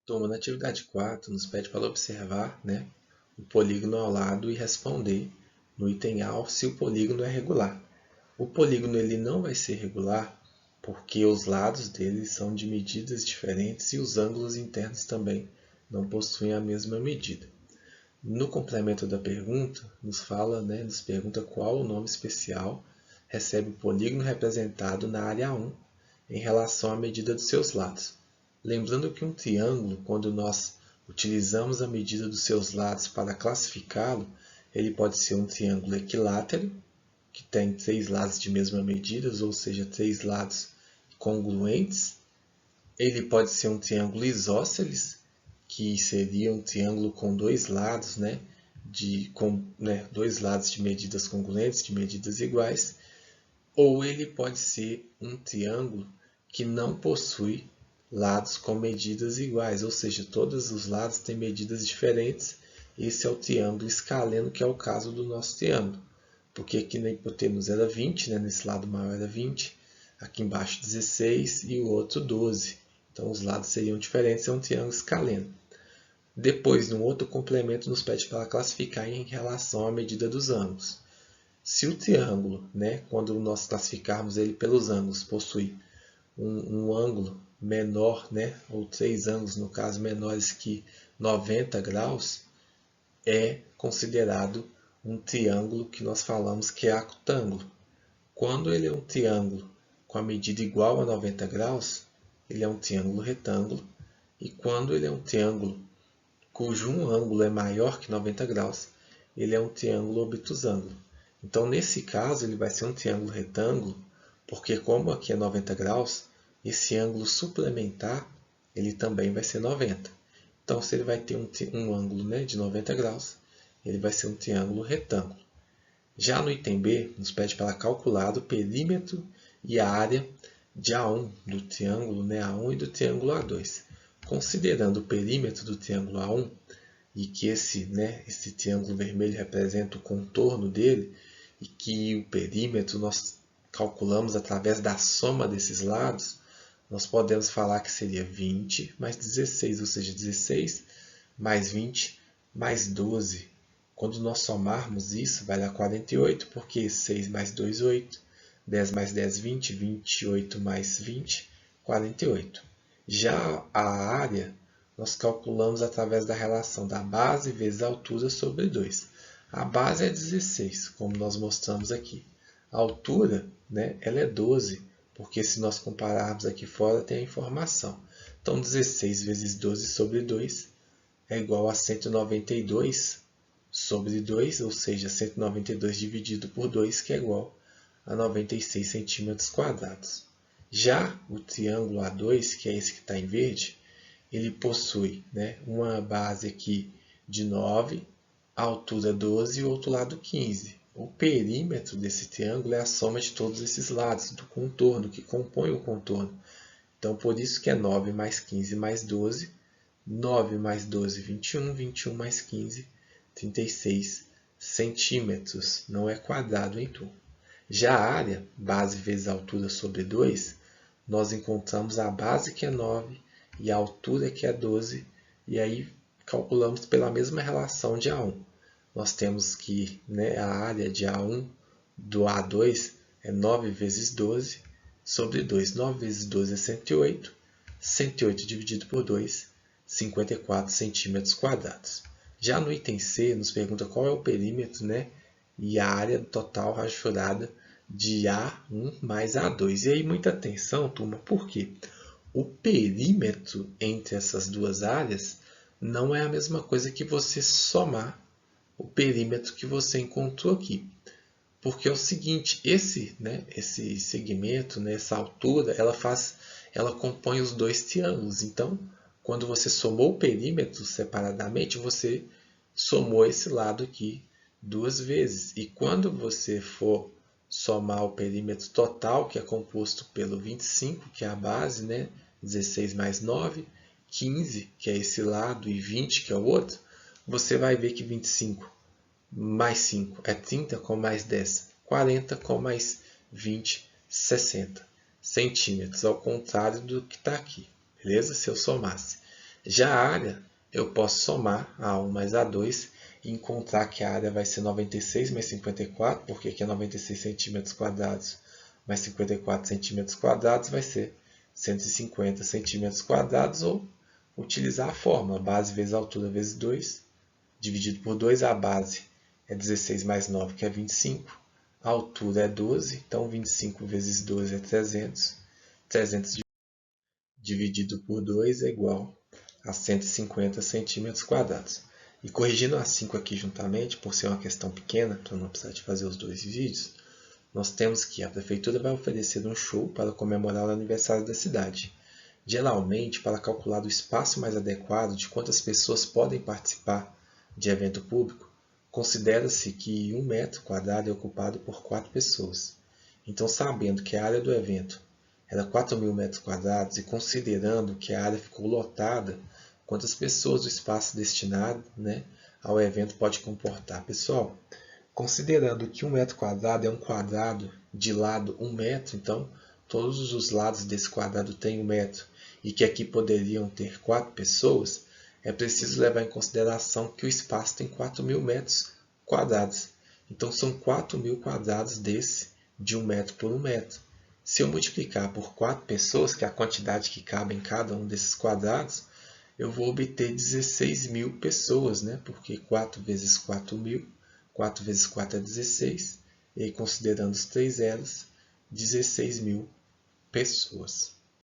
Turma, na atividade 4, nos pede para observar, o polígono ao lado e responder no item A se o polígono é regular. O polígono ele não vai ser regular porque os lados dele são de medidas diferentes e os ângulos internos também não possuem a mesma medida. No complemento da pergunta, nos pergunta qual o nome especial recebe o polígono representado na área 1 em relação à medida dos seus lados. Lembrando que um triângulo, quando nós utilizamos a medida dos seus lados para classificá-lo, ele pode ser um triângulo equilátero, que tem 3 lados de mesma medida, ou seja, 3 lados congruentes. Ele pode ser um triângulo isósceles, que seria um triângulo com 2 lados, dois lados de medidas congruentes, de medidas iguais. Ou ele pode ser um triângulo que não possui lados com medidas iguais, ou seja, todos os lados têm medidas diferentes. Esse é o triângulo escaleno, que é o caso do nosso triângulo. Porque aqui na hipotenusa era 20, nesse lado maior era 20, aqui embaixo 16 e o outro 12. Então os lados seriam diferentes, é um triângulo escaleno. Depois, no outro complemento, nos pede para classificar em relação à medida dos ângulos. Se o triângulo, quando nós classificarmos ele pelos ângulos, possui um ângulo menor, ou 3 ângulos, no caso, menores que 90 graus, é considerado um triângulo que nós falamos que é acutângulo. Quando ele é um triângulo com a medida igual a 90 graus, ele é um triângulo retângulo. E quando ele é um triângulo cujo um ângulo é maior que 90 graus, ele é um triângulo obtusângulo. Então, nesse caso, ele vai ser um triângulo retângulo, porque como aqui é 90 graus, esse ângulo suplementar ele também vai ser 90. Então, se ele vai ter um ângulo de 90 graus, ele vai ser um triângulo retângulo. Já no item B, nos pede para calcular o perímetro e a área de A1 do triângulo A1 e do triângulo A2. Considerando o perímetro do triângulo A1, e que esse triângulo vermelho representa o contorno dele, e que o perímetro nós calculamos através da soma desses lados, nós podemos falar que seria 20 mais 16, ou seja, 16 mais 20 mais 12. Quando nós somarmos isso, vai dar 48, porque 6 mais 2, 8. 10 mais 10, 20. 28 mais 20, 48. Já a área, nós calculamos através da relação da base vezes a altura sobre 2. A base é 16, como nós mostramos aqui. A altura, ela é 12, porque se nós compararmos aqui fora, tem a informação. Então, 16 vezes 12 sobre 2 é igual a 192 sobre 2, ou seja, 192 dividido por 2, que é igual a 96 centímetros quadrados. Já o triângulo A2, que é esse que está em verde, ele possui uma base aqui de 9, a altura 12 e o outro lado 15. O perímetro desse triângulo é a soma de todos esses lados, do contorno, que compõe o contorno. Então, por isso que é 9 mais 15 mais 12. 9 mais 12, 21. 21 mais 15, 36 centímetros. Não é quadrado, hein, turma? Já a área, base vezes a altura sobre 2, nós encontramos a base, que é 9, e a altura, que é 12, e aí calculamos pela mesma relação de A1. Nós temos que a área de A1 do A2 é 9 vezes 12 sobre 2. 9 vezes 12 é 108. 108 dividido por 2, 54 centímetros quadrados. Já no item C, nos pergunta qual é o perímetro e a área total rachurada de A1 mais A2. E aí, muita atenção, turma, porque o perímetro entre essas duas áreas não é a mesma coisa que você somar o perímetro que você encontrou aqui. Porque é o seguinte, esse segmento, essa altura, ela compõe os dois triângulos. Então, quando você somou o perímetro separadamente, você somou esse lado aqui 2 vezes. E quando você for somar o perímetro total, que é composto pelo 25, que é a base, 16 mais 9, 15, que é esse lado, e 20, que é o outro, você vai ver que 25 mais 5 é 30, com mais 10, 40, com mais 20, 60 centímetros, ao contrário do que está aqui, beleza? Se eu somasse. Já a área, eu posso somar A1 mais A2 e encontrar que a área vai ser 96 mais 54, porque aqui é 96 centímetros quadrados mais 54 centímetros quadrados vai ser 150 centímetros quadrados, ou utilizar a fórmula base vezes altura vezes 2, dividido por 2, a base é 16 mais 9, que é 25, a altura é 12, então 25 vezes 12 é 300, 300 dividido por 2 é igual a 150 centímetros quadrados. E corrigindo as 5 aqui juntamente, por ser uma questão pequena, para não precisar de fazer os dois vídeos, nós temos que a prefeitura vai oferecer um show para comemorar o aniversário da cidade. Geralmente, para calcular o espaço mais adequado de quantas pessoas podem participar de evento público, considera-se que 1 metro quadrado é ocupado por 4 pessoas. Então, sabendo que a área do evento era 4.000 metros quadrados e considerando que a área ficou lotada, quantas pessoas o espaço destinado, ao evento pode comportar? Pessoal, considerando que 1 metro quadrado é um quadrado de lado 1 metro, então todos os lados desse quadrado têm 1 metro, e que aqui poderiam ter 4 pessoas, é preciso levar em consideração que o espaço tem 4.000 metros quadrados. Então são 4.000 quadrados desse de 1 metro por 1 metro. Se eu multiplicar por 4 pessoas, que é a quantidade que cabe em cada um desses quadrados, eu vou obter 16.000 pessoas, porque 4 vezes 4.000, 4 vezes 4 é 16, e aí, considerando os 3 zeros, 16.000 pessoas.